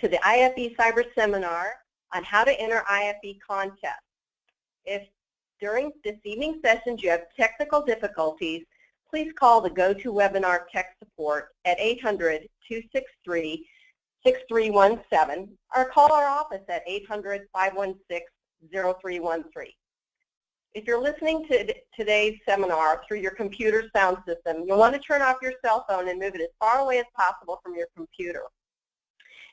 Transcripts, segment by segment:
to the IAFE CyberSeminar on how to enter IAFE contests. If during this evening's sessions you have technical difficulties, please call the GoToWebinar tech support at 800-263-6317 or call our office at 800-516-0313. If you're listening to today's seminar through your computer sound system, you'll want to turn off your cell phone and move it as far away as possible from your computer.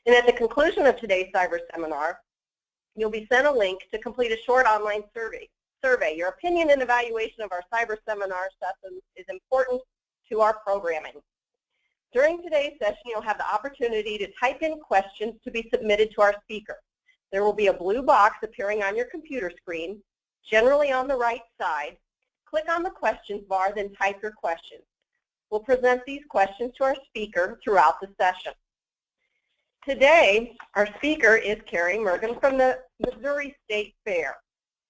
And at the conclusion of today's cyber seminar, you'll be sent a link to complete a short online survey. Your opinion and evaluation of our cyber seminar sessions is important to our programming. During today's session, you'll have the opportunity to type in questions to be submitted to our speaker. There will be a blue box appearing on your computer screen, generally on the right side. Click on the questions bar, then type your questions. We'll present these questions to our speaker throughout the session. Today, our speaker is Carrie Mergen from the Missouri State Fair.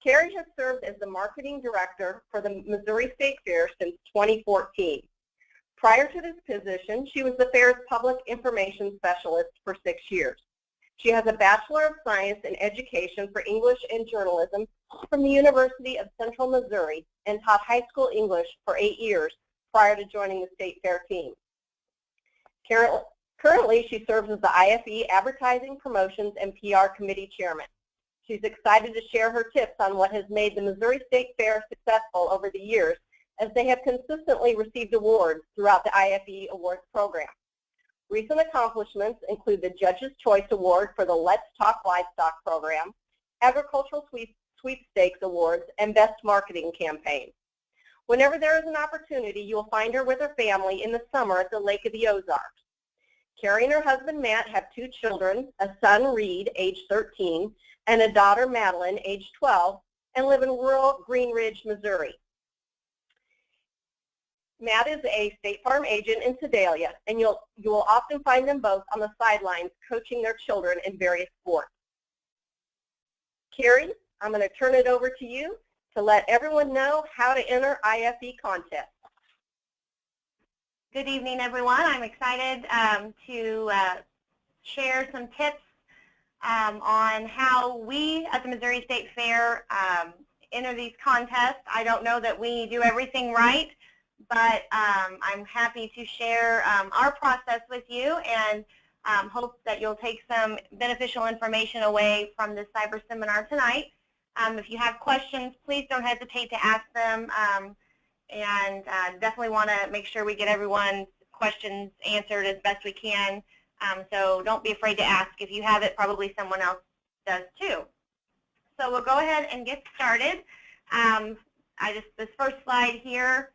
Carrie has served as the marketing director for the Missouri State Fair since 2014. Prior to this position, she was the fair's public information specialist for 6 years. She has a Bachelor of Science in Education for English and Journalism from the University of Central Missouri and taught high school English for 8 years prior to joining the State Fair team. Currently, she serves as the IAFE Advertising, Promotions, and PR Committee Chairman. She's excited to share her tips on what has made the Missouri State Fair successful over the years, as they have consistently received awards throughout the IAFE Awards program. Recent accomplishments include the Judge's Choice Award for the Let's Talk Livestock program, Agricultural Sweepstakes Awards, and Best Marketing Campaign. Whenever there is an opportunity, you will find her with her family in the summer at the Lake of the Ozarks. Carrie and her husband Matt have 2 children, a son Reed, age 13, and a daughter Madeline, age 12, and live in rural Green Ridge, Missouri. Matt is a State Farm agent in Sedalia, and you will often find them both on the sidelines coaching their children in various sports. Carrie, I'm going to turn it over to you to let everyone know how to enter IAFE contests. Good evening, everyone. I'm excited to share some tips on how we at the Missouri State Fair enter these contests. I don't know that we do everything right, but I'm happy to share our process with you and hope that you'll take some beneficial information away from this cyber seminar tonight. If you have questions, please don't hesitate to ask them, and definitely want to make sure we get everyone's questions answered as best we can. So don't be afraid to ask. If you have it, probably someone else does too. So we'll go ahead and get started. This first slide here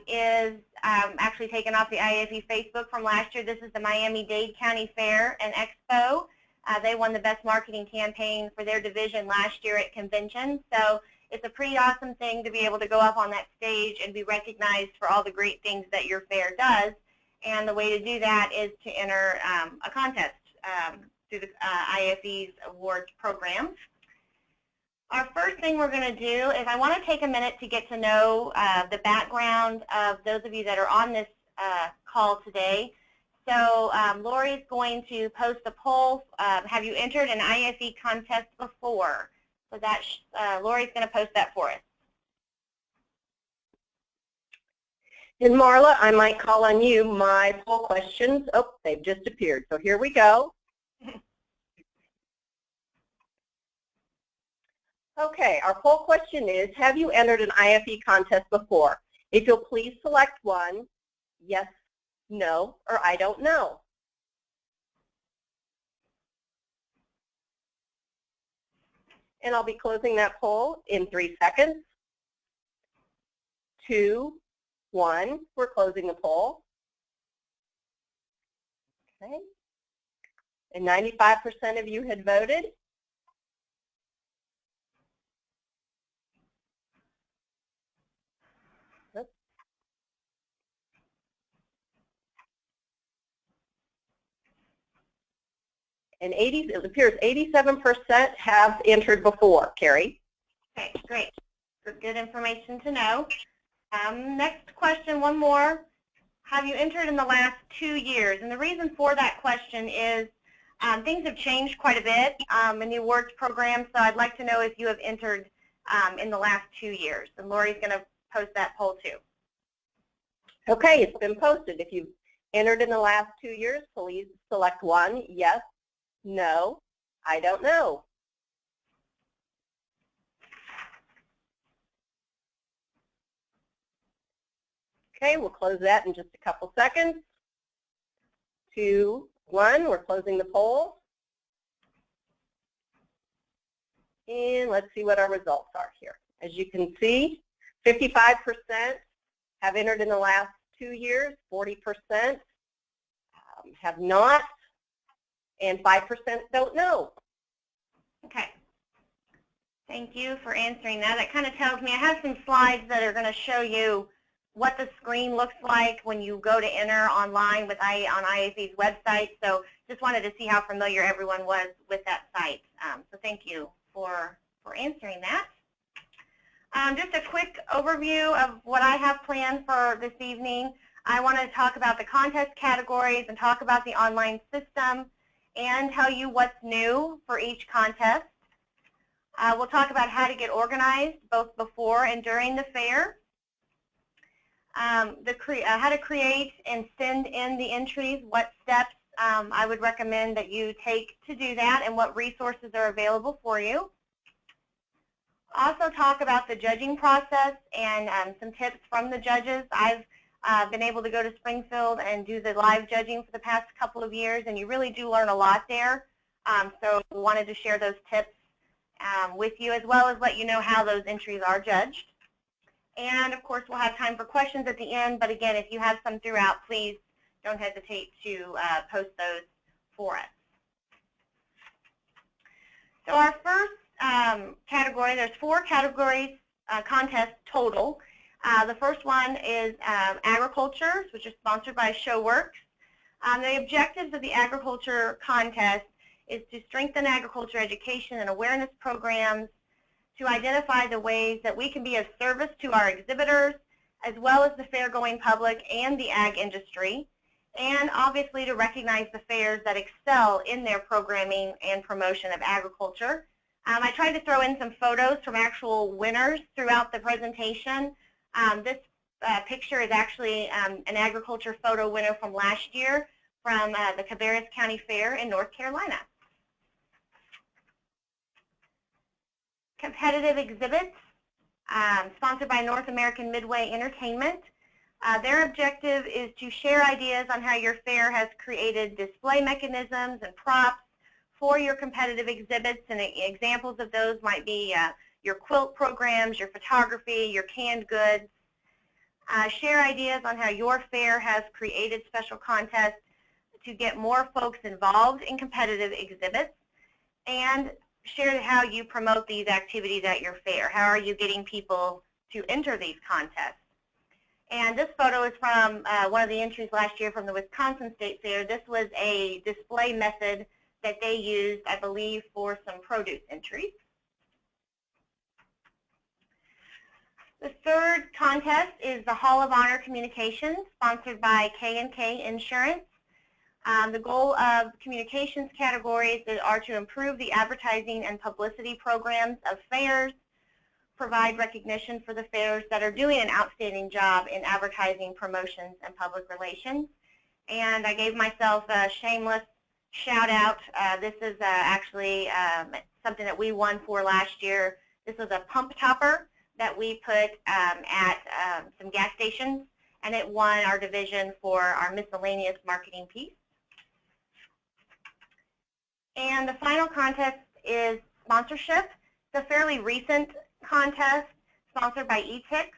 is actually taken off the IAFE Facebook from last year. This is the Miami-Dade County Fair and Expo. They won the Best Marketing Campaign for their division last year at convention. So it's a pretty awesome thing to be able to go up on that stage and be recognized for all the great things that your fair does. And the way to do that is to enter a contest through the IAFE's awards program. Our first thing we're going to do is I want to take a minute to get to know the background of those of you that are on this call today. So Lori's going to post a poll. Have you entered an IAFE contest before? So that Lori's going to post that for us. And Marla, I might call on you. My poll questions, oh, they've just appeared. So here we go. Okay, our poll question is, have you entered an IAFE contest before? If you'll please select one, yes, no, or I don't know. And I'll be closing that poll in 3 seconds. 2, 1, we're closing the poll. Okay. And 95% of you had voted. And it appears 87% have entered before. Carrie? Okay, great. Good information to know. Next question, one more. Have you entered in the last 2 years? And the reason for that question is Things have changed quite a bit in the awards program, so I'd like to know if you have entered in the last 2 years. And Lori's going to post that poll too. Okay, it's been posted. If you've entered in the last 2 years, please select 1, yes, no, I don't know. Okay, we'll close that in just a couple seconds. 2, 1, we're closing the poll. And let's see what our results are here. As you can see, 55% have entered in the last 2 years, 40% have not, and 5% don't know. Okay. Thank you for answering that. That kind of tells me I have some slides that are going to show you what the screen looks like when you go to enter online with on IAFE's website. So just wanted to see how familiar everyone was with that site. So thank you for answering that. Just a quick overview of what I have planned for this evening. I want to talk about the contest categories and talk about the online system and tell you what's new for each contest. We'll talk about how to get organized both before and during the fair. How to create and send in the entries, what steps I would recommend that you take to do that, and what resources are available for you. Also talk about the judging process and some tips from the judges. I've been able to go to Springfield and do the live judging for the past couple of years, and you really do learn a lot there. So wanted to share those tips with you, as well as let you know how those entries are judged. And of course, we'll have time for questions at the end, but again, if you have some throughout, please don't hesitate to post those for us. So our first category, there's 4 categories, contests total. The first one is agriculture, which is sponsored by ShowWorks. The objectives of the agriculture contest is to strengthen agriculture education and awareness programs, to identify the ways that we can be of service to our exhibitors, as well as the fair-going public and the ag industry, and obviously to recognize the fairs that excel in their programming and promotion of agriculture. I tried to throw in some photos from actual winners throughout the presentation. This picture is actually an agriculture photo winner from last year from the Cabarrus County Fair in North Carolina. Competitive exhibits, sponsored by North American Midway Entertainment. Their objective is to share ideas on how your fair has created display mechanisms and props for your competitive exhibits, and examples of those might be your quilt programs, your photography, your canned goods. Share ideas on how your fair has created special contests to get more folks involved in competitive exhibits, and share how you promote these activities at your fair. How are you getting people to enter these contests? And this photo is from one of the entries last year from the Wisconsin State Fair. This was a display method that they used, I believe, for some produce entries. The third contest is the Hall of Honor Communications, sponsored by K&K Insurance. The goal of communications categories are to improve the advertising and publicity programs of fairs, provide recognition for the fairs that are doing an outstanding job in advertising, promotions, and public relations. And I gave myself a shameless shout out. This is actually something that we won for last year. This was a pump topper that we put at some gas stations, and it won our division for our miscellaneous marketing piece. And the final contest is sponsorship. It's a fairly recent contest sponsored by ETIX.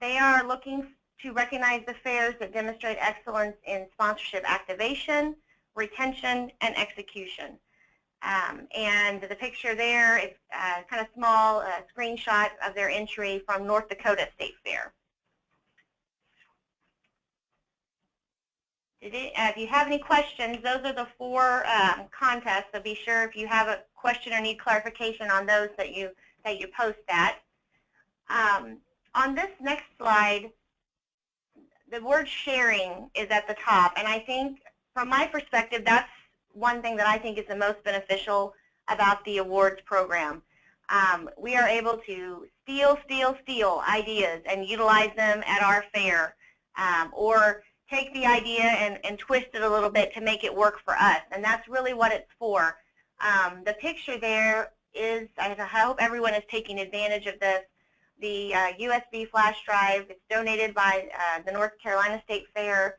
They are looking to recognize the fairs that demonstrate excellence in sponsorship activation, retention, and execution. And the picture there is kind of small screenshot of their entry from North Dakota State Fair. If you have any questions, those are the 4 contests, so be sure if you have a question or need clarification on those that you post that. On this next slide, the word sharing is at the top, and I think from my perspective that's one thing that I think is the most beneficial about the awards program. We are able to steal ideas and utilize them at our fair, or take the idea and twist it a little bit to make it work for us, and that's really what it's for. The picture there is, I hope everyone is taking advantage of this, the USB flash drive. It's donated by the North Carolina State Fair,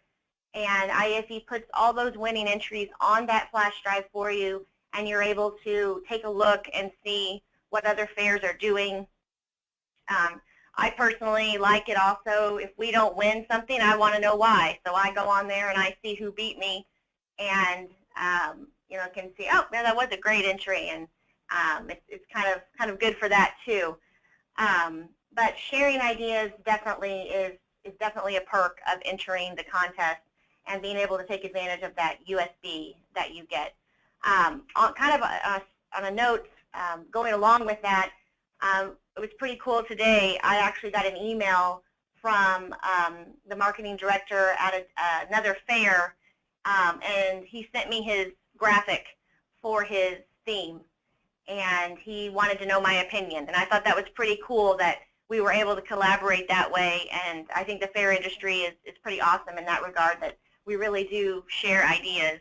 and IAFE puts all those winning entries on that flash drive for you, and you're able to take a look and see what other fairs are doing. I personally like it also. If we don't win something, I want to know why. So I go on there and I see who beat me, and you know, can see, oh, man, that was a great entry, and it's kind of good for that too. But sharing ideas definitely is definitely a perk of entering the contest and being able to take advantage of that USB that you get. On a note, going along with that, it was pretty cool today. I actually got an email from the marketing director at another fair, and he sent me his graphic for his theme, and he wanted to know my opinion. And I thought that was pretty cool that we were able to collaborate that way, and I think the fair industry is pretty awesome in that regard, that we really do share ideas.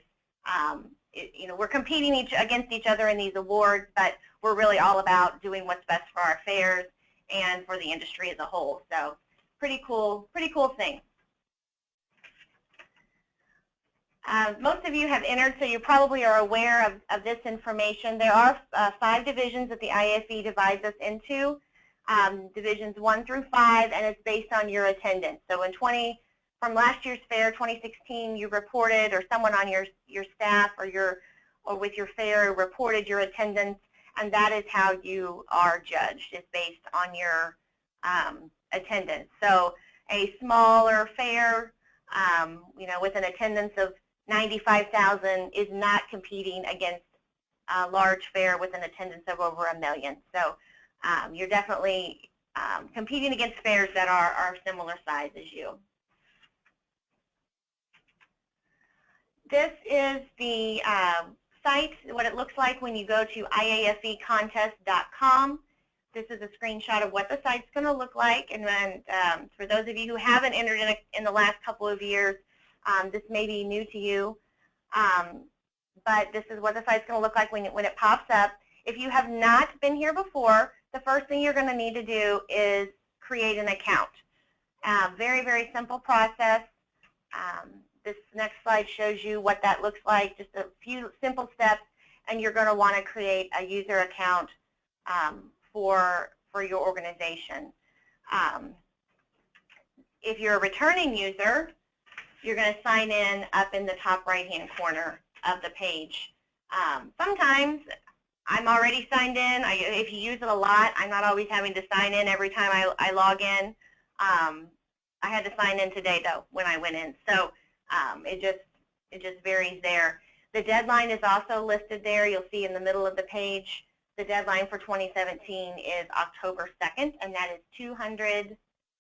You know, we're competing against each other in these awards, but we're really all about doing what's best for our fairs and for the industry as a whole. So pretty cool thing. Most of you have entered, so you probably are aware of this information. There are 5 divisions that the IAFE divides us into, divisions 1 through 5, and it's based on your attendance. So from last year's fair, 2016, you reported, or someone on your staff or with your fair reported your attendance, and that is how you are judged. It's based on your attendance. So a smaller fair, you know, with an attendance of 95,000 is not competing against a large fair with an attendance of over 1 million. So you're definitely competing against fairs that are similar size as you. This is the site, what it looks like when you go to iafecontest.com. This is a screenshot of what the site's going to look like. And then for those of you who haven't entered in the last couple of years, this may be new to you. But this is what the site's going to look like when it pops up. If you have not been here before, the first thing you're going to need to do is create an account. Very, very simple process. This next slide shows you what that looks like, just a few simple steps, and you're going to want to create a user account for your organization. If you're a returning user, you're going to sign in up in the top right-hand corner of the page. Sometimes I'm already signed in. If you use it a lot, I'm not always having to sign in every time I log in. I had to sign in today, though, when I went in. So it just varies there. The deadline is also listed there. You'll see in the middle of the page. The deadline for 2017 is October 2nd, and that is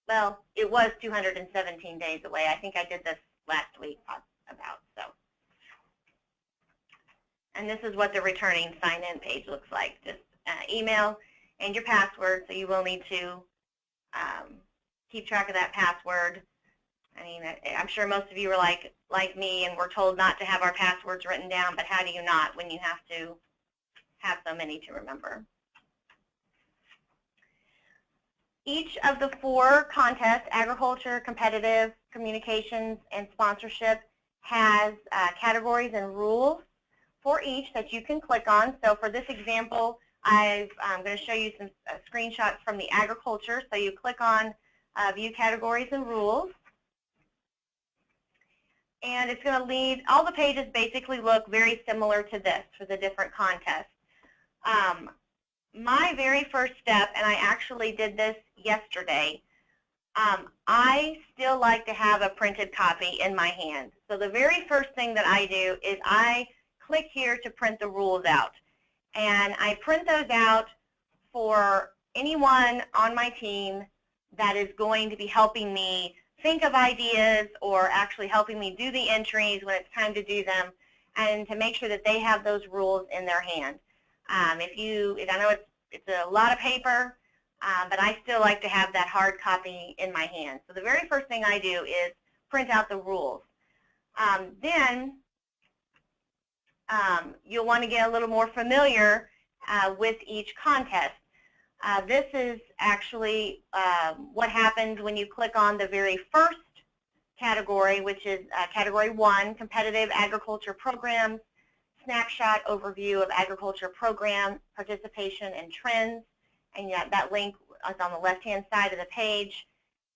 well, it was 217 days away. I think I did this last week about, so. And this is what the returning sign-in page looks like. Just email and your password, so you will need to keep track of that password. I mean, I'm sure most of you are like me, and we're told not to have our passwords written down, but how do you not when you have to have so many to remember? Each of the 4 contests, agriculture, competitive, communications, and sponsorship, has categories and rules for each that you can click on. So for this example, I'm going to show you some screenshots from the agriculture. So you click on View Categories and Rules. And it's going to lead, all the pages basically look very similar to this for the different contests. My very first step, and I actually did this yesterday, I still like to have a printed copy in my hand. So the very first thing that I do is I click here to print the rules out. And I print those out for anyone on my team that is going to be helping me think of ideas or actually helping me do the entries when it's time to do them. and to make sure that they have those rules in their hand. I know it's a lot of paper, but I still like to have that hard copy in my hand. So the very first thing I do is print out the rules. Then you'll want to get a little more familiar with each contest. This is actually what happens when you click on the very first category, which is Category 1, Competitive Agriculture Programs, Snapshot Overview of Agriculture Program Participation and Trends. And that link is on the left-hand side of the page.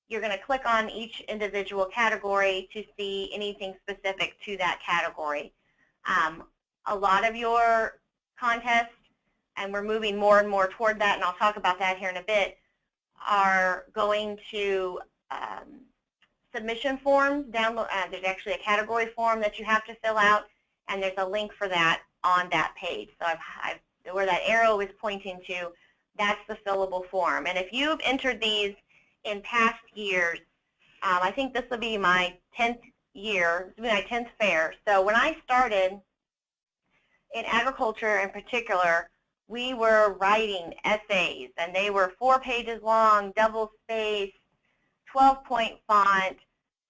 You're going to click on each individual category to see anything specific to that category. A lot of your contests, and we're moving more and more toward that, and I'll talk about that here in a bit, are going to submission forms. There's actually a category form that you have to fill out, and there's a link for that on that page. So where that arrow is pointing to, that's the fillable form. And if you've entered these in past years, I think this will be my 10th year, this will be my 10th fair. So when I started in agriculture in particular, we were writing essays, and they were 4 pages long, double spaced, 12-point font,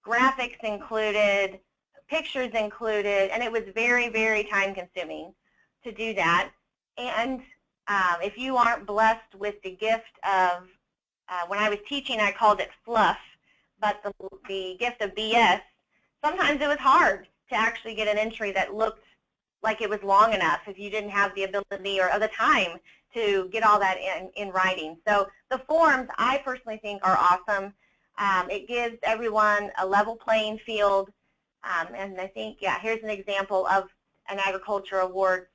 graphics included, pictures included, and it was very, very time consuming to do that. And if you aren't blessed with the gift of, when I was teaching I called it fluff, but the gift of BS, sometimes it was hard to actually get an entry that looked like it was long enough if you didn't have the ability or the time to get all that in writing. So the forms, I personally think, are awesome. It gives everyone a level playing field, and I think, yeah, here's an example of an agriculture award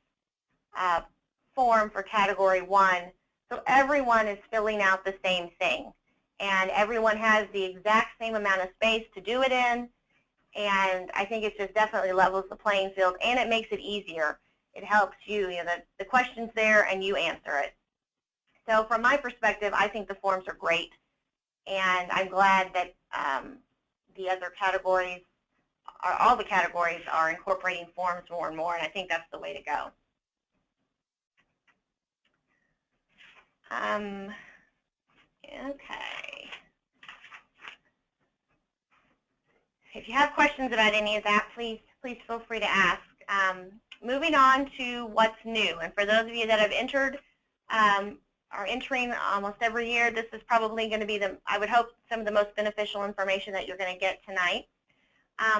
form for Category 1. So everyone is filling out the same thing, and everyone has the exact same amount of space to do it in, and I think it just definitely levels the playing field, and it makes it easier. It helps you, the question's there and you answer it. So from my perspective, I think the forms are great, and I'm glad that the other categories, all the categories, are incorporating forms more and more, and I think that's the way to go. Okay. If you have questions about any of that, please feel free to ask. Moving on to what's new, and for those of you that have entered, are entering almost every year, this is probably going to be I would hope, some of the most beneficial information that you're going to get tonight.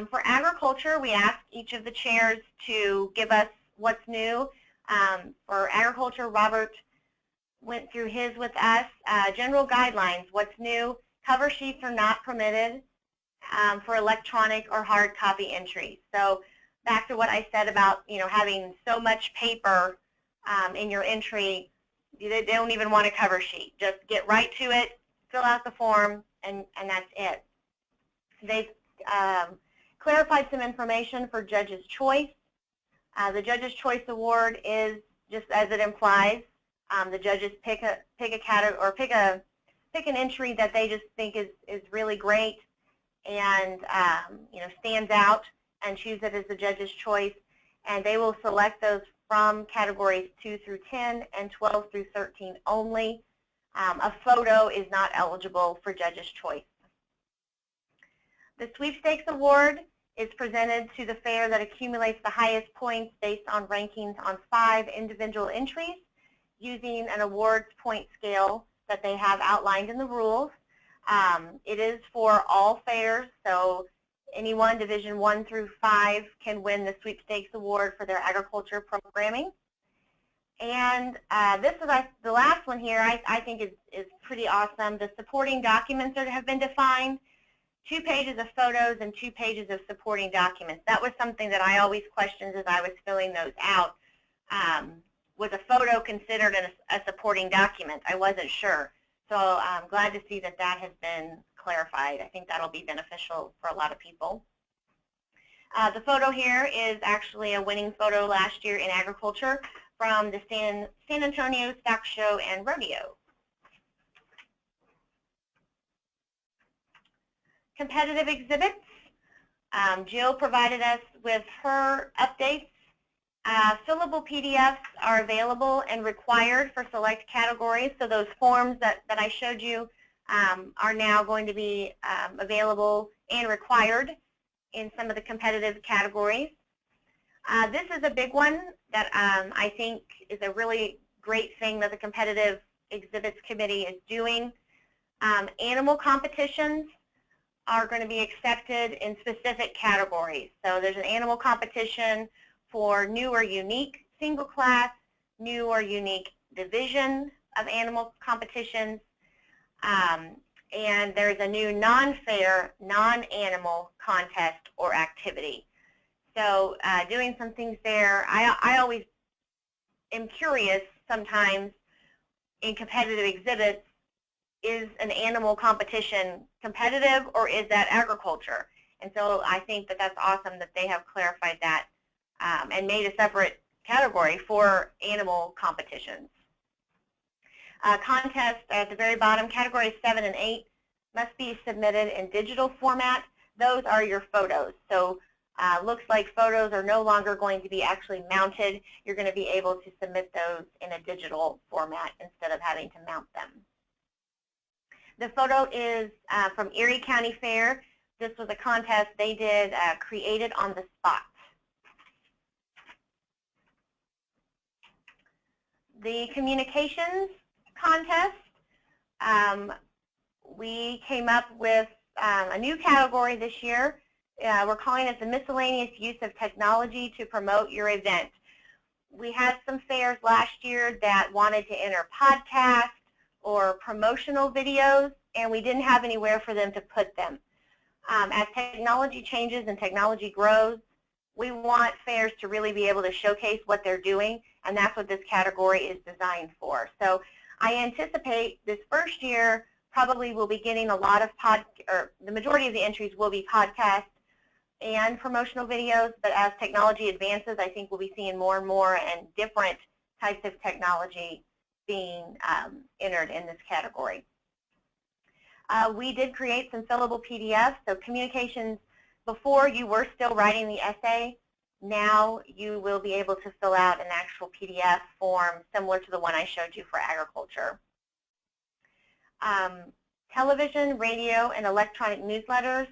For agriculture, we asked each of the chairs to give us what's new. For agriculture, Robert went through his with us. General guidelines, what's new. Cover sheets are not permitted for electronic or hard copy entries. So back to what I said about having so much paper in your entry, they don't even want a cover sheet. Just get right to it, fill out the form, and that's it. They've clarified some information for Judge's Choice. The Judge's Choice Award is, just as it implies, the judges pick a category, or pick an entry that they just think is really great and stands out, and choose it as the Judge's Choice, and they will select those from categories 2 through 10 and 12 through 13 only. A photo is not eligible for Judge's Choice. The Sweepstakes Award is presented to the fair that accumulates the highest points based on rankings on 5 individual entries using an awards point scale that they have outlined in the rules. It is for all fairs, so anyone Division 1 through 5 can win the Sweepstakes Award for their agriculture programming. And this is the last one here. I think is pretty awesome. The supporting documents that have been defined, 2 pages of photos and 2 pages of supporting documents. That was something that I always questioned as I was filling those out. Was a photo considered a supporting document? I wasn't sure. So I'm glad to see that that has been clarified. I think that'll be beneficial for a lot of people. The photo here is actually a winning photo last year in agriculture from the San Antonio Stock Show and Rodeo. Competitive exhibits. Jill provided us with her updates Fillable PDFs are available and required for select categories. So those forms that I showed you are now going to be available and required in some of the competitive categories. This is a big one that I think is a really great thing that the Competitive Exhibits Committee is doing. Animal competitions are going to be accepted in specific categories. So there's an animal competition for new or unique single class, new or unique division of animal competitions, and there's a new non-fair, non-animal contest or activity. So doing some things there. I always am curious sometimes in competitive exhibits, is an animal competition competitive or is that agriculture? And so I think that that's awesome that they have clarified that and made a separate category for animal competitions. Contests at the very bottom, categories 7 and 8 must be submitted in digital format. Those are your photos. So looks like photos are no longer going to be actually mounted. You're going to be able to submit those in a digital format instead of having to mount them. The photo is from Erie County Fair. This was a contest they did created on the spot. The communications contest, we came up with a new category this year. We're calling it the miscellaneous use of technology to promote your event. We had some fairs last year that wanted to enter podcasts or promotional videos, and we didn't have anywhere for them to put them. As technology changes and technology grows, we want fairs to really be able to showcase what they're doing, and that's what this category is designed for. So I anticipate this first year probably will be getting a lot of the majority of the entries will be podcasts and promotional videos, but as technology advances, I think we'll be seeing more and more and different types of technology being entered in this category. We did create some fillable PDFs, so communications, before you were still writing the essay, now you will be able to fill out an actual PDF form similar to the one I showed you for agriculture. Television, radio, and electronic newsletters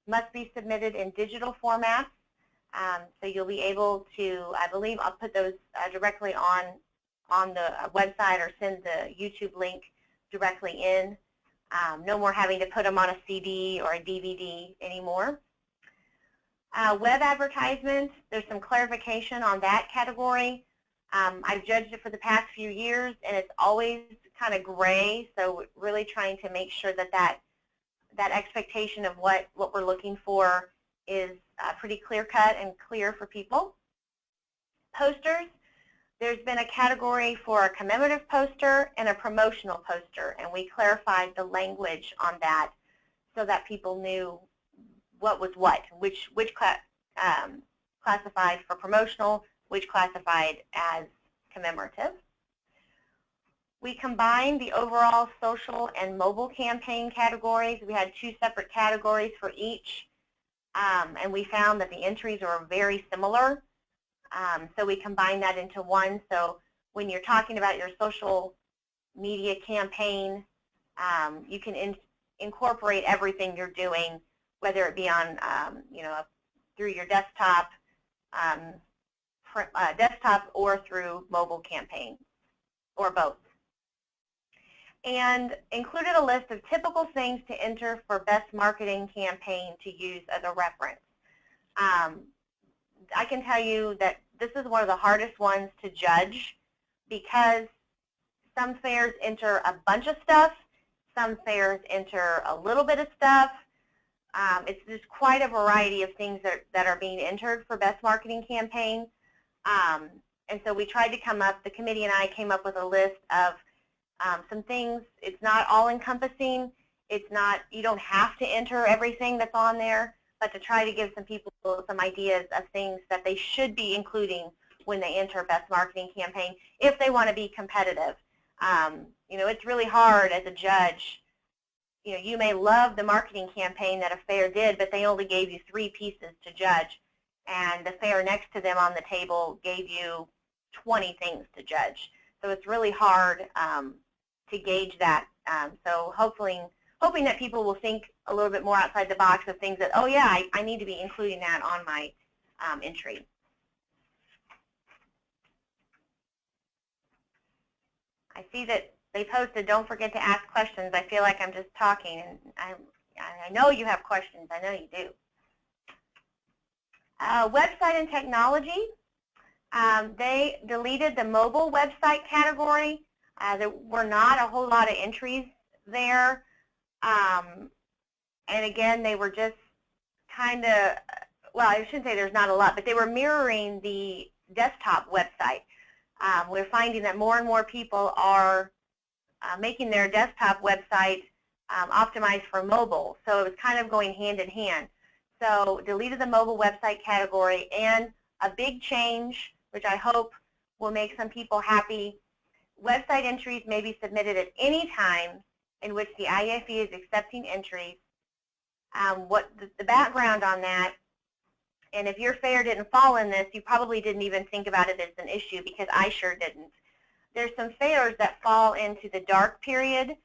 must be submitted in digital formats. So you'll be able to, I believe I'll put those directly on the website or send the YouTube link directly in. No more having to put them on a CD or a DVD anymore. Web advertisements, there's some clarification on that category. I've judged it for the past few years, and it's always kind of gray, so really trying to make sure that that expectation of what we're looking for is pretty clear-cut and clear for people. Posters, there's been a category for a commemorative poster and a promotional poster, and we clarified the language on that so that people knew what was what, which classified for promotional, which classified as commemorative. We combined the overall social and mobile campaign categories. We had 2 separate categories for each, and we found that the entries are very similar. So we combined that into one. So when you're talking about your social media campaign, you can incorporate everything you're doing, whether it be on, through your desktop, or through mobile campaigns, or both. And included a list of typical things to enter for best marketing campaign to use as a reference. I can tell you that this is one of the hardest ones to judge because some fairs enter a bunch of stuff, some fairs enter a little bit of stuff. It's just quite a variety of things that are being entered for best marketing campaign. And so we tried to come up, the committee and I came up with a list of some things. It's not all encompassing. It's not, you don't have to enter everything that's on there, but to try to give some people some ideas of things that they should be including when they enter best marketing campaign if they want to be competitive. It's really hard as a judge. You may love the marketing campaign that a fair did, but they only gave you 3 pieces to judge. and the fair next to them on the table gave you 20 things to judge. So it's really hard to gauge that. So hoping that people will think a little bit more outside the box of things that, oh yeah, I need to be including that on my entry. I see that they posted, don't forget to ask questions. I feel like I'm just talking, and I know you have questions. I know you do. Website and technology. They deleted the mobile website category. There were not a whole lot of entries there. And again, they were just kind of, well, I shouldn't say there's not a lot, but they were mirroring the desktop website. We're finding that more and more people are making their desktop website optimized for mobile. So it was kind of going hand in hand. So deleted the mobile website category, and a big change, which I hope will make some people happy, website entries may be submitted at any time in which the IAFE is accepting entries. What the background on that, and if your fair didn't fall in this, you probably didn't even think about it as an issue, because I sure didn't. There's some fairs that fall into the dark period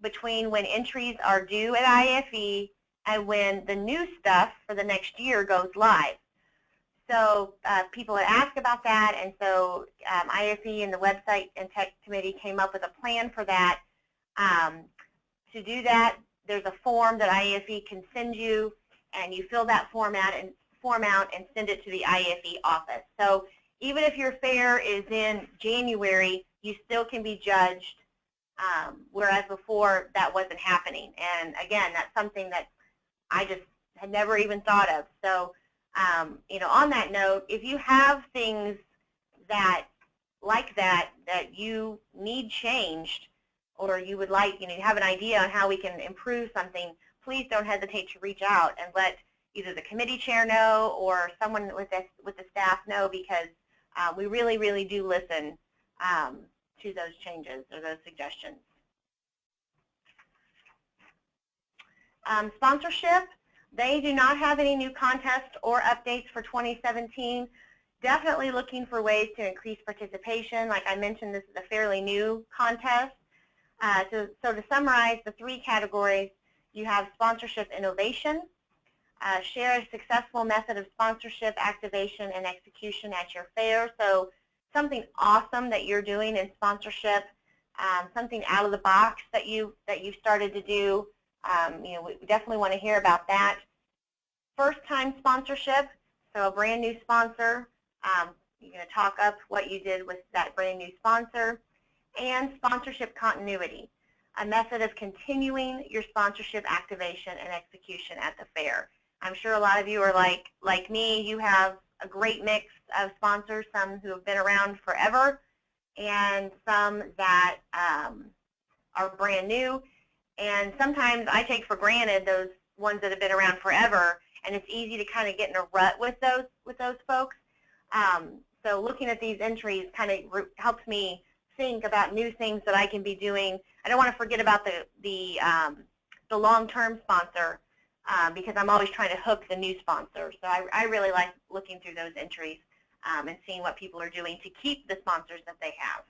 between when entries are due at IAFE and when the new stuff for the next year goes live. So people had asked about that, and so IAFE and the Website and Tech Committee came up with a plan for that. To do that, there's a form that IAFE can send you, and you fill that form out and send it to the IAFE office. So even if your fair is in January, you still can be judged, whereas before that wasn't happening. And again, that's something that I just had never even thought of. So, you know, on that note, if you have things that like that you need changed, or you would like, you know, you have an idea on how we can improve something, please don't hesitate to reach out and let either the committee chair know or someone with the staff know, because we really, really do listen to those changes or those suggestions. Sponsorship, they do not have any new contests or updates for 2017. Definitely looking for ways to increase participation. Like I mentioned, this is a fairly new contest. So to summarize the three categories, you have sponsorship innovation, share a successful method of sponsorship, activation, and execution at your fair. So something awesome that you're doing in sponsorship, something out of the box that you've started to do. You know, we definitely want to hear about that. First-time sponsorship, so a brand new sponsor. You're going to talk up what you did with that brand new sponsor. And sponsorship continuity, a method of continuing your sponsorship activation and execution at the fair. I'm sure a lot of you are like me. You have a great mix of sponsors, some who have been around forever and some that are brand new. And sometimes I take for granted those ones that have been around forever, and it's easy to kind of get in a rut with those folks. So looking at these entries kind of helps me think about new things that I can be doing. I don't want to forget about the long-term sponsor, because I'm always trying to hook the new sponsor. So I really like looking through those entries and seeing what people are doing to keep the sponsors that they have.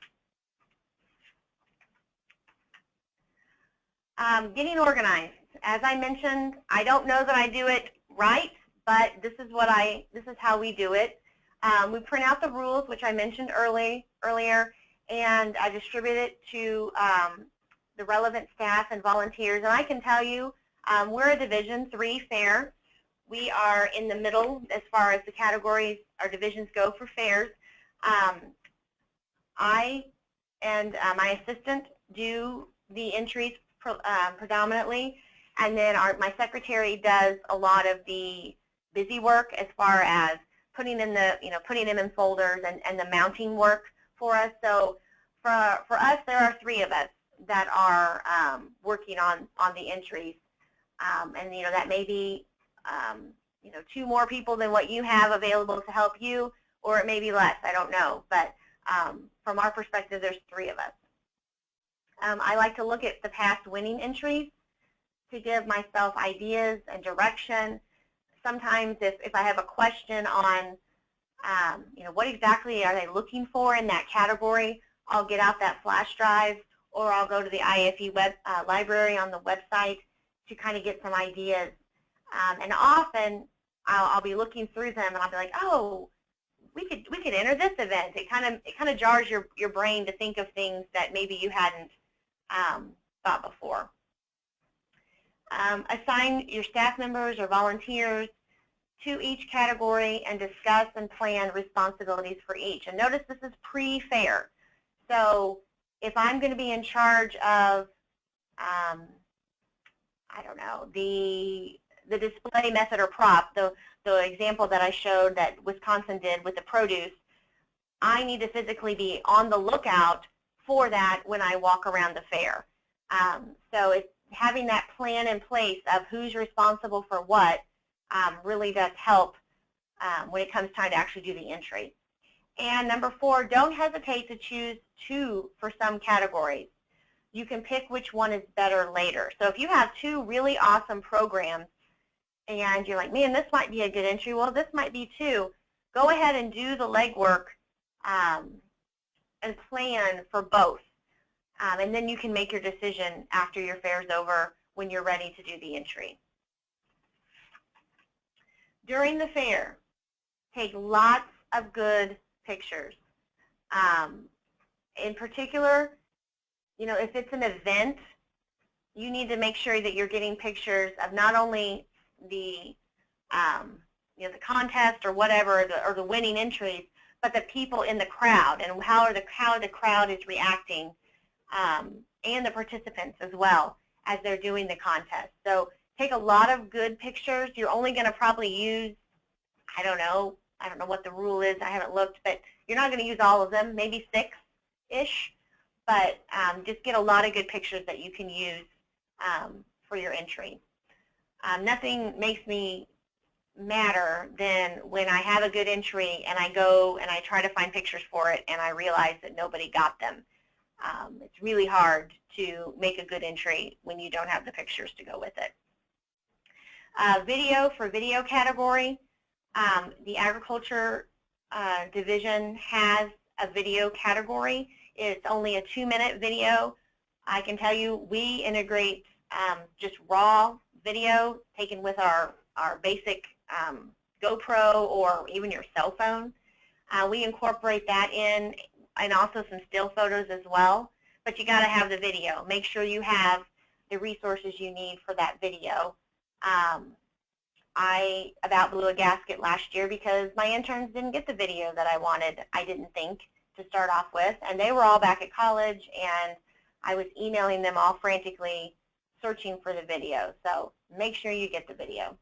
Getting organized. As I mentioned, I don't know that I do it right, but this is how we do it. We print out the rules, which I mentioned earlier, and I distribute it to the relevant staff and volunteers. And I can tell you, we're a Division III fair. We are in the middle as far as the categories our divisions go for fairs. I and my assistant do the entries predominantly, and then my secretary does a lot of the busy work as far as putting them in folders and the mounting work for us. So for us, there are 3 of us that are working on the entries, and that may be 2 more people than what you have available to help you, or it may be less. I don't know, but from our perspective, there's 3 of us. I like to look at the past winning entries to give myself ideas and direction. sometimes if I have a question on, what exactly are they looking for in that category, I'll get out that flash drive, or I'll go to the IAFE library on the website to kind of get some ideas. And often I'll be looking through them and I'll be like, oh, we could enter this event. It kind of jars your brain to think of things that maybe you hadn't thought before. Assign your staff members or volunteers to each category and discuss and plan responsibilities for each. And notice this is pre-fair. So if I'm going to be in charge of, I don't know, the display method or prop, the example that I showed that Wisconsin did with the produce, I need to physically be on the lookout for that when I walk around the fair. So it's having that plan in place of who's responsible for what really does help when it comes time to actually do the entry. And number 4, don't hesitate to choose 2 for some categories. You can pick which one is better later. So if you have 2 really awesome programs and you're like, man, this might be a good entry, well, this might be too, go ahead and do the legwork and plan for both. And then you can make your decision after your fair is over when you're ready to do the entry. During the fair, take lots of good pictures. In particular, if it's an event, you need to make sure that you're getting pictures of not only the the contest or whatever, or the winning entries, but the people in the crowd and how the crowd is reacting, and the participants as well as they're doing the contest. So take a lot of good pictures. You're only going to probably use, I don't know what the rule is, I haven't looked, but you're not going to use all of them, maybe 6-ish, but just get a lot of good pictures that you can use for your entry. Nothing makes me madder than when I have a good entry and I go and I try to find pictures for it and I realize that nobody got them. It's really hard to make a good entry when you don't have the pictures to go with it. Video for video category. The agriculture division has a video category. It's only a 2-minute video. I can tell you we integrate just raw video taken with our basic GoPro or even your cell phone. We incorporate that in, and also some still photos as well. But you got to have the video. Make sure you have the resources you need for that video. I about blew a gasket last year because my interns didn't get the video that I wanted, I didn't think, to start off with. And they were all back at college, and I was emailing them all frantically searching for the video. So make sure you get the video.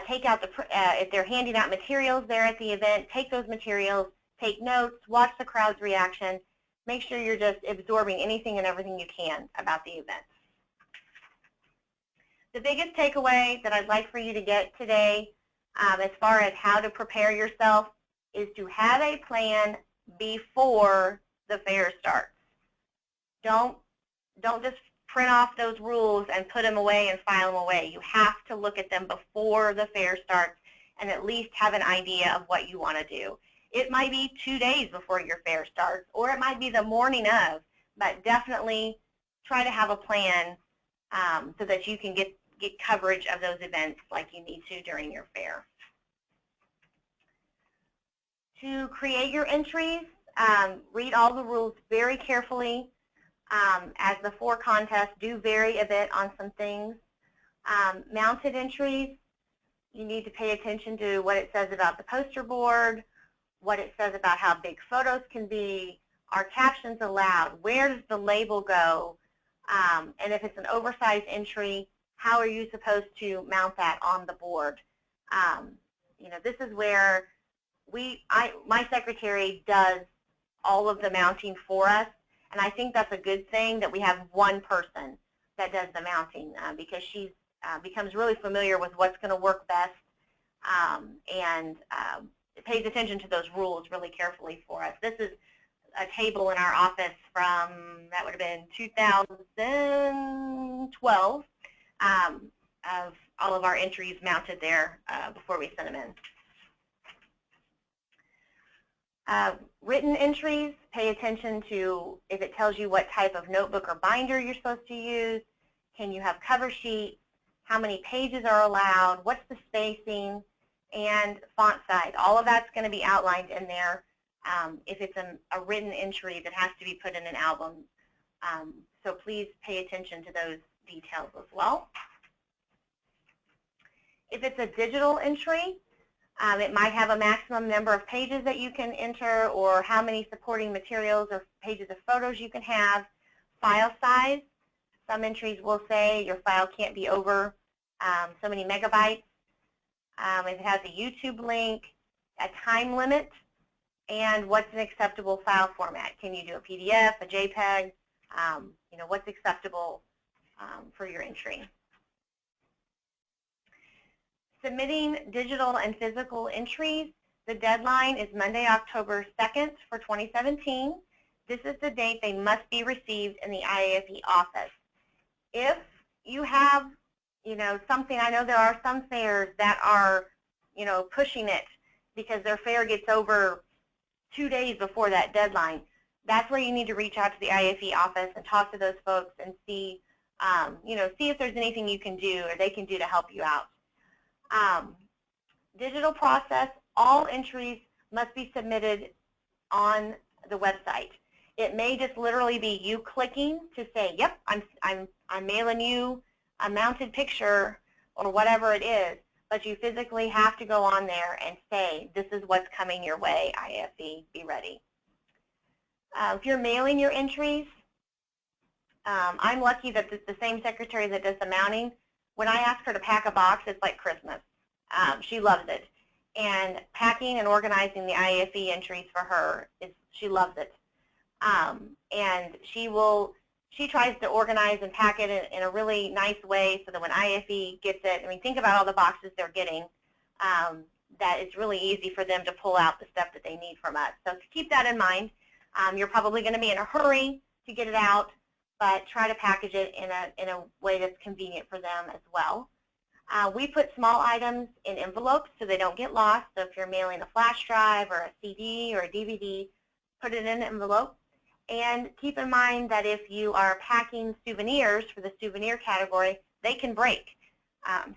Take out if they're handing out materials there at the event, take those materials, take notes, watch the crowd's reaction. Make sure you're just absorbing anything and everything you can about the event. The biggest takeaway that I'd like for you to get today as far as how to prepare yourself is to have a plan before the fair starts. Don't just print off those rules and put them away and file them away. You have to look at them before the fair starts and at least have an idea of what you want to do. It might be 2 days before your fair starts, or it might be the morning of, but definitely try to have a plan so that you can get coverage of those events like you need to during your fair. To create your entries, read all the rules very carefully. As the 4 contests do vary a bit on some things. Mounted entries, you need to pay attention to what it says about the poster board, what it says about how big photos can be, are captions allowed, where does the label go, and if it's an oversized entry, how are you supposed to mount that on the board? This is where my secretary does all of the mounting for us, and I think that's a good thing that we have one person that does the mounting because she becomes really familiar with what's going to work best and pays attention to those rules really carefully for us. This is a table in our office from, that would have been 2012, of all of our entries mounted there before we send them in. Written entries, pay attention to if it tells you what type of notebook or binder you're supposed to use. Can you have cover sheets? How many pages are allowed? What's the spacing? And font size. All of that's going to be outlined in there if it's a written entry that has to be put in an album. So please pay attention to those details as well. If it's a digital entry, it might have a maximum number of pages that you can enter or how many supporting materials or pages of photos you can have. File size. Some entries will say your file can't be over so many megabytes. If it has a YouTube link, a time limit, and what's an acceptable file format. Can you do a PDF, a JPEG? You know, what's acceptable for your entry. Submitting digital and physical entries, the deadline is Monday, October 2nd for 2017. This is the date they must be received in the IAFE office. If you have, you know, something, I know there are some fairs that are, you know, pushing it because their fair gets over 2 days before that deadline. That's where you need to reach out to the IAFE office and talk to those folks and see, you know, see if there's anything you can do or they can do to help you out. Digital process, all entries must be submitted on the website. It may just literally be you clicking to say, yep, I'm mailing you a mounted picture or whatever it is, but you physically have to go on there and say, this is what's coming your way, IAFE, be ready. If you're mailing your entries, I'm lucky that the same secretary that does the mounting, when I ask her to pack a box, it's like Christmas. She loves it. And packing and organizing the IAFE entries for her, she loves it. And she tries to organize and pack it in a really nice way so that when IAFE gets it, I mean, think about all the boxes they're getting, that it's really easy for them to pull out the stuff that they need from us. So keep that in mind. You're probably going to be in a hurry to get it out, but try to package it in a way that's convenient for them as well. We put small items in envelopes so they don't get lost. So if you're mailing a flash drive or a CD or a DVD, put it in an envelope. And keep in mind that if you are packing souvenirs for the souvenir category, they can break.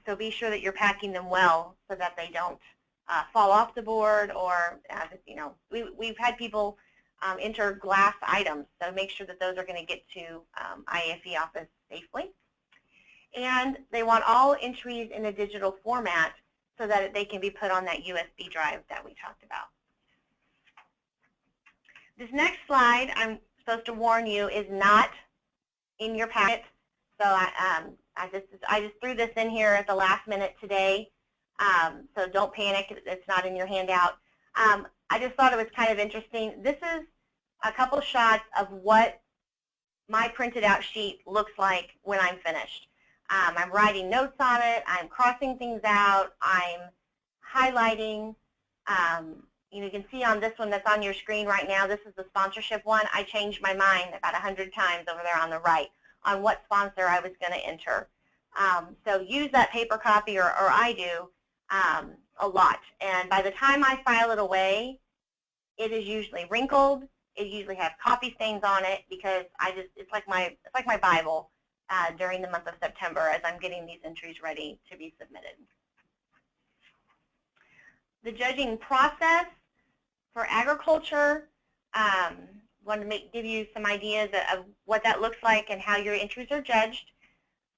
So be sure that you're packing them well so that they don't fall off the board or, you know, we've had people enter glass items, so make sure that those are going to get to IAFE office safely. And they want all entries in a digital format so that they can be put on that USB drive that we talked about. This next slide, I'm supposed to warn you, is not in your packet. So I just threw this in here at the last minute today. So don't panic, it's not in your handout. I just thought it was kind of interesting. This is a couple shots of what my printed out sheet looks like when I'm finished. I'm writing notes on it, I'm crossing things out, I'm highlighting. You can see on this one that's on your screen right now, this is the sponsorship one. I changed my mind about 100 times over there on the right on what sponsor I was going to enter. So use that paper copy, or I do, a lot. And by the time I file it away, it is usually wrinkled. It usually has coffee stains on it because it's like my Bible during the month of September as I'm getting these entries ready to be submitted. The judging process for agriculture, want to give you some ideas of what that looks like and how your entries are judged.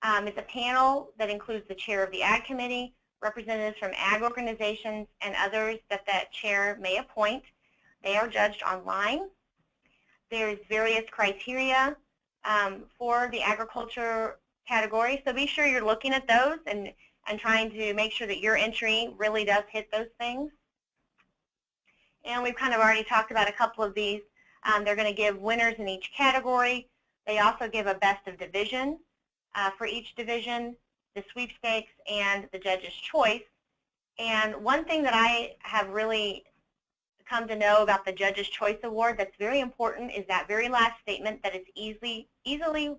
It's a panel that includes the chair of the Ag Committee, representatives from ag organizations, and others that chair may appoint. They are judged online. There's various criteria for the agriculture category, so be sure you're looking at those and trying to make sure that your entry really does hit those things. And we've kind of already talked about a couple of these. They're going to give winners in each category. They also give a best of division for each division, the sweepstakes, and the judge's choice. And one thing that I have really come to know about the Judge's Choice Award that's very important is that very last statement, that it's easily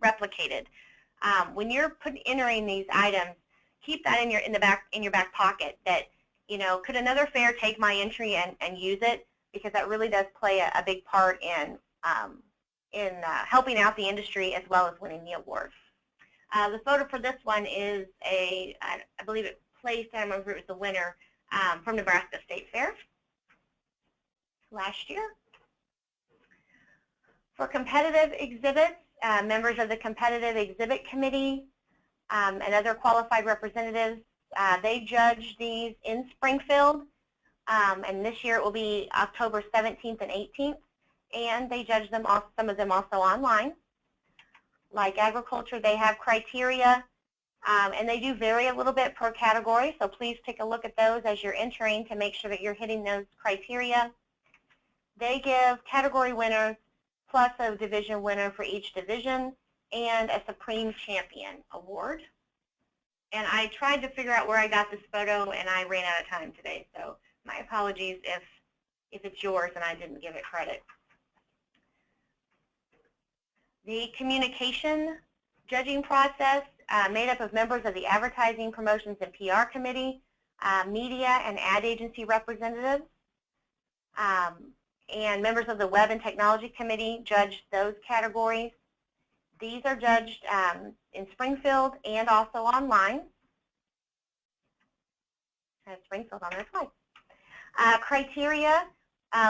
replicated. When you're entering these items, keep that in your back pocket. That, you know, could another fair take my entry and use it, because that really does play a big part in helping out the industry as well as winning the award. The photo for this one is I believe it placed, I don't remember if it was the winner, from Nebraska State Fair last year. For competitive exhibits, members of the Competitive Exhibit Committee and other qualified representatives, they judge these in Springfield, and this year it will be October 17th and 18th, and they judge them, some of them also online. Like agriculture, they have criteria, and they do vary a little bit per category, so please take a look at those as you're entering to make sure that you're hitting those criteria. They give category winners plus a division winner for each division and a Supreme Champion award. And I tried to figure out where I got this photo, and I ran out of time today, so my apologies if it's yours and I didn't give it credit. The communication judging process, made up of members of the Advertising, Promotions, and PR Committee, media and ad agency representatives, and members of the Web and Technology Committee judge those categories. These are judged in Springfield and also online. I have Springfield on there twice. Criteria,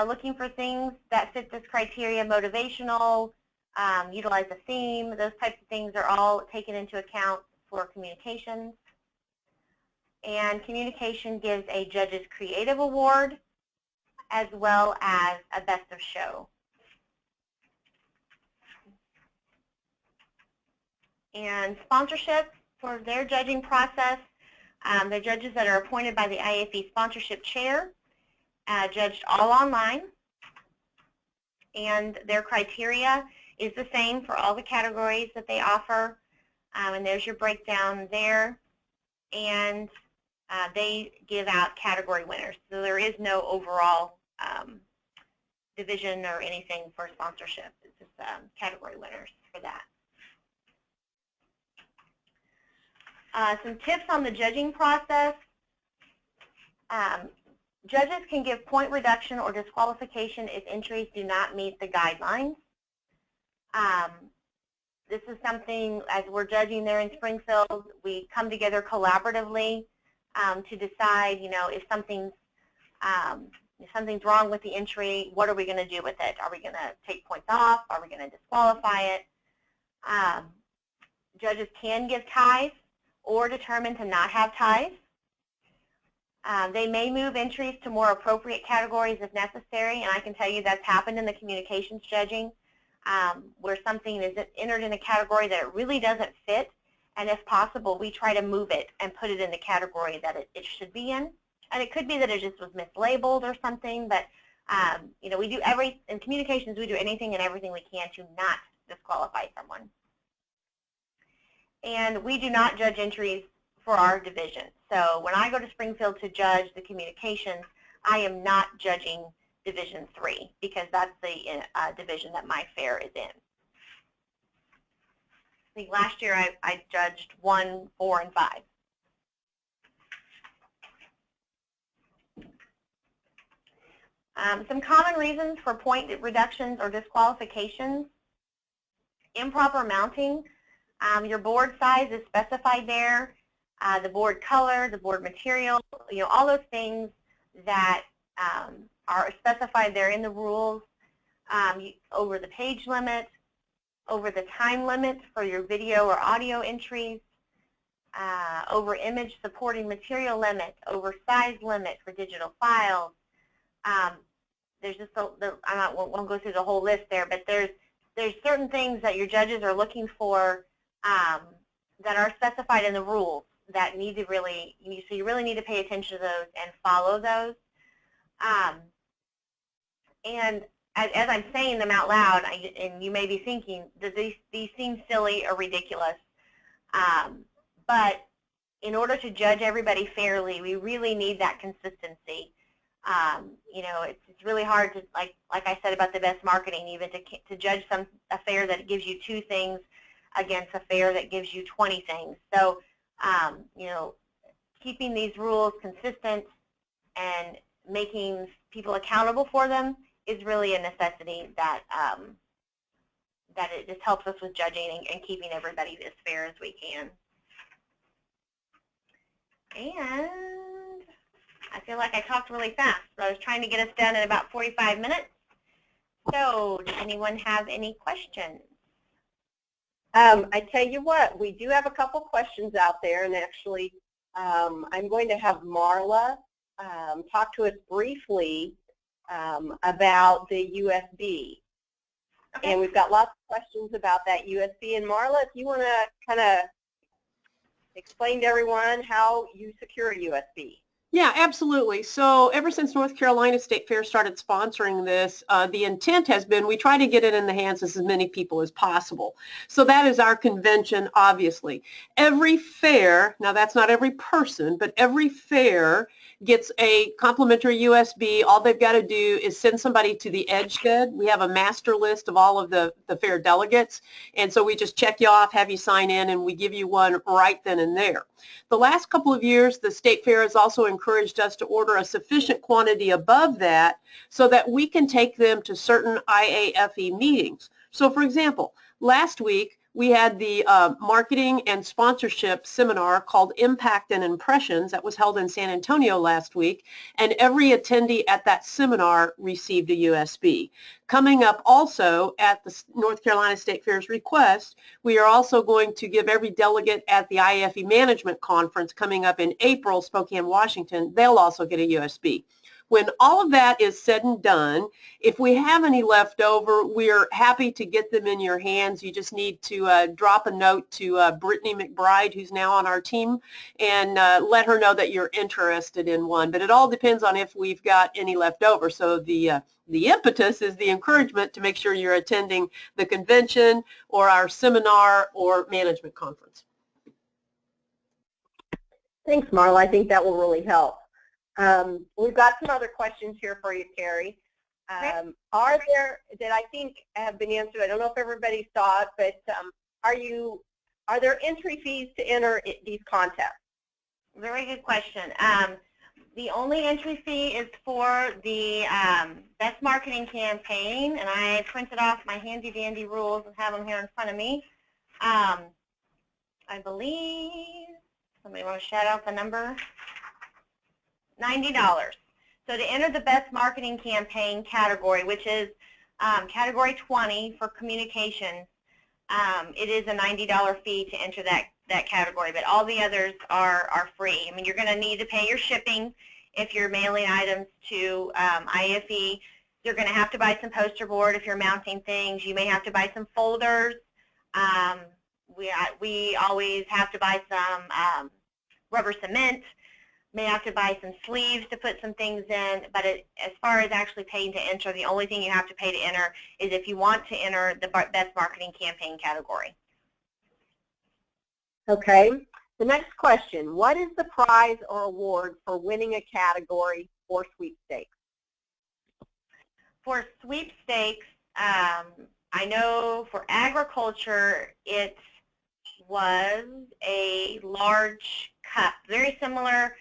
looking for things that fit this criteria, motivational, utilize a theme, those types of things are all taken into account for communications. And communication gives a Judge's Creative Award as well as a Best of Show. And sponsorship for their judging process, the judges that are appointed by the IAFE sponsorship chair, judged all online, and their criteria is the same for all the categories that they offer, and there's your breakdown there, and they give out category winners. So there is no overall division or anything for sponsorship. It's just category winners for that. Some tips on the judging process. Judges can give point reduction or disqualification if entries do not meet the guidelines. This is something, as we're judging there in Springfield, we come together collaboratively to decide, you know, if something's wrong with the entry, what are we going to do with it? Are we going to take points off? Are we going to disqualify it? Judges can give ties or determine to not have ties. They may move entries to more appropriate categories if necessary, and I can tell you that's happened in the communications judging, where something is entered in a category that it really doesn't fit, and if possible, we try to move it and put it in the category that it should be in. And it could be that it just was mislabeled or something, but you know, we do in communications, we do anything and everything we can to not disqualify someone. And we do not judge entries for our division. So when I go to Springfield to judge the communications, I am not judging Division 3 because that's the division that my fair is in. I think last year I judged 1, 4, and 5. Some common reasons for point reductions or disqualifications. Improper mounting. Your board size is specified there. The board color, the board material, you know, all those things that are specified there in the rules. Over the page limit, over the time limit for your video or audio entries, over image supporting material limit, over size limit for digital files. There's just I won't go through the whole list there, but there's certain things that your judges are looking for that are specified in the rules that need to really, so you really need to pay attention to those and follow those. And as I'm saying them out loud, and you may be thinking, that these seem silly or ridiculous, but in order to judge everybody fairly, we really need that consistency. You know, it's really hard to, like I said about the best marketing, even to judge a fair that gives you 2 things against a fair that gives you 20 things. So, you know, keeping these rules consistent and making people accountable for them is really a necessity that that it just helps us with judging and keeping everybody as fair as we can. And I feel like I talked really fast, but I was trying to get us done in about 45 minutes. So does anyone have any questions? I tell you what, we do have a couple questions out there, and actually I'm going to have Marla talk to us briefly about the USB. Okay. And we've got lots of questions about that USB. And Marla, if you want to kind of explain to everyone how you secure a USB. Yeah, absolutely. So ever since North Carolina State Fair started sponsoring this, the intent has been we try to get it in the hands of as many people as possible. So that is our convention, obviously. Every fair, now that's not every person, but every fair gets a complimentary USB. All they've got to do is send somebody to the Edge Shed. We have a master list of all of the fair delegates, and so we just check you off, have you sign in, and we give you one right then and there. The last couple of years, the State Fair has also encouraged us to order a sufficient quantity above that so that we can take them to certain IAFE meetings. So for example, last week we had the marketing and sponsorship seminar called Impact and Impressions that was held in San Antonio last week, and every attendee at that seminar received a USB. Coming up also at the North Carolina State Fair's request, we are also going to give every delegate at the IAFE Management Conference coming up in April, Spokane, Washington, they'll also get a USB. When all of that is said and done, if we have any left over, we're happy to get them in your hands. You just need to drop a note to Brittany McBride, who's now on our team, and let her know that you're interested in one. But it all depends on if we've got any left over. So the impetus is the encouragement to make sure you're attending the convention or our seminar or management conference. Thanks, Marla. I think that will really help. We've got some other questions here for you, Terry. Are there, that I think have been answered, I don't know if everybody saw it, but are there entry fees to enter these contests? Very good question. The only entry fee is for the Best Marketing Campaign, and I printed off my handy-dandy rules and have them here in front of me. I believe, somebody want to shout out the number? $90. So to enter the Best Marketing Campaign category, which is category 20 for communications, it is a $90 fee to enter that category, but all the others are free. I mean, you're going to need to pay your shipping if you're mailing items to IAFE. You're going to have to buy some poster board if you're mounting things. You may have to buy some folders. We always have to buy some rubber cement. May have to buy some sleeves to put some things in, but as far as actually paying to enter, the only thing you have to pay to enter is if you want to enter the Best Marketing Campaign category. Okay. The next question, what is the prize or award for winning a category or sweepstakes? For sweepstakes, I know for agriculture, it was a large cup, very similar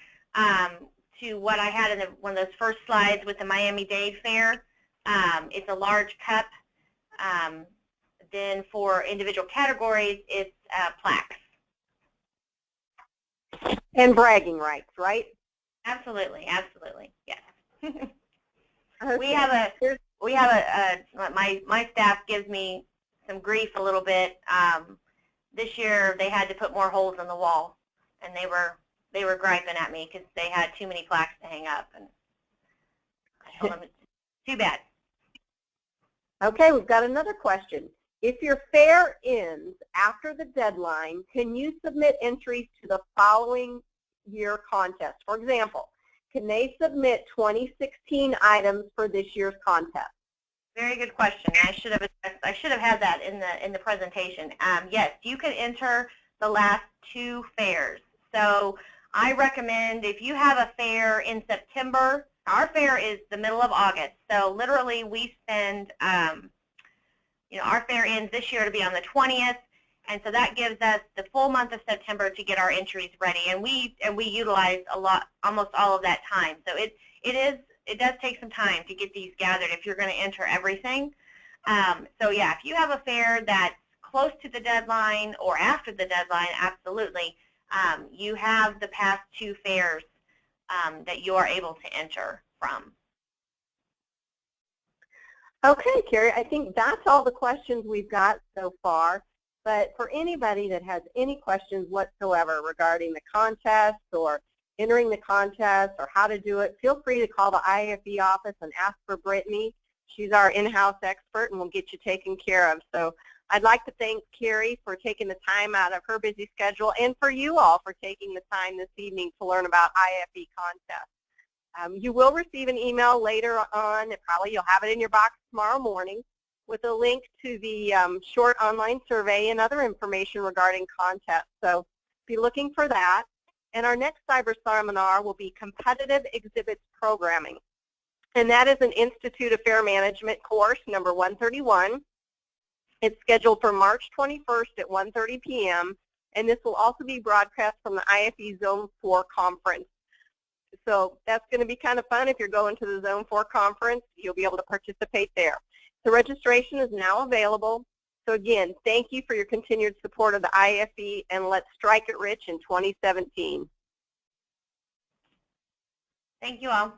to what I had in one of those first slides with the Miami-Dade Fair. It's a large cup. Then for individual categories, it's plaques. And bragging rights, right? Absolutely, absolutely, yes. Okay. We have my staff gives me some grief a little bit. This year they had to put more holes in the wall, and they were griping at me because they had too many plaques to hang up, and I told them it's too bad. Okay, we've got another question. If your fair ends after the deadline, can you submit entries to the following year contest? For example, can they submit 2016 items for this year's contest? Very good question. I should have had that in the presentation. Yes, you can enter the last 2 fairs. So I recommend if you have a fair in September, our fair is the middle of August. So literally we spend, our fair ends this year to be on the 20th, And so that gives us the full month of September to get our entries ready, and we utilize almost all of that time. So it does take some time to get these gathered if you're going to enter everything. So yeah, if you have a fair that's close to the deadline or after the deadline, absolutely, you have the past 2 fairs that you are able to enter from. Okay, Carrie, I think that's all the questions we've got so far. But for anybody that has any questions whatsoever regarding the contest or entering the contest or how to do it, feel free to call the IAFE office and ask for Brittany. She's our in-house expert and we'll get you taken care of. So I'd like to thank Carrie for taking the time out of her busy schedule and for you all for taking the time this evening to learn about IAFE contest. You will receive an email later on, probably you'll have it in your box tomorrow morning, with a link to the short online survey and other information regarding contests. So be looking for that. And our next cyber seminar will be Competitive Exhibits Programming. And that is an Institute of Fair Management course, number 131. It's scheduled for March 21st at 1:30 p.m. And this will also be broadcast from the IAFE Zone 4 conference. So that's going to be kind of fun. If you're going to the Zone 4 conference, you'll be able to participate there. The registration is now available. So again, thank you for your continued support of the IAFE, and let's strike it rich in 2017. Thank you all.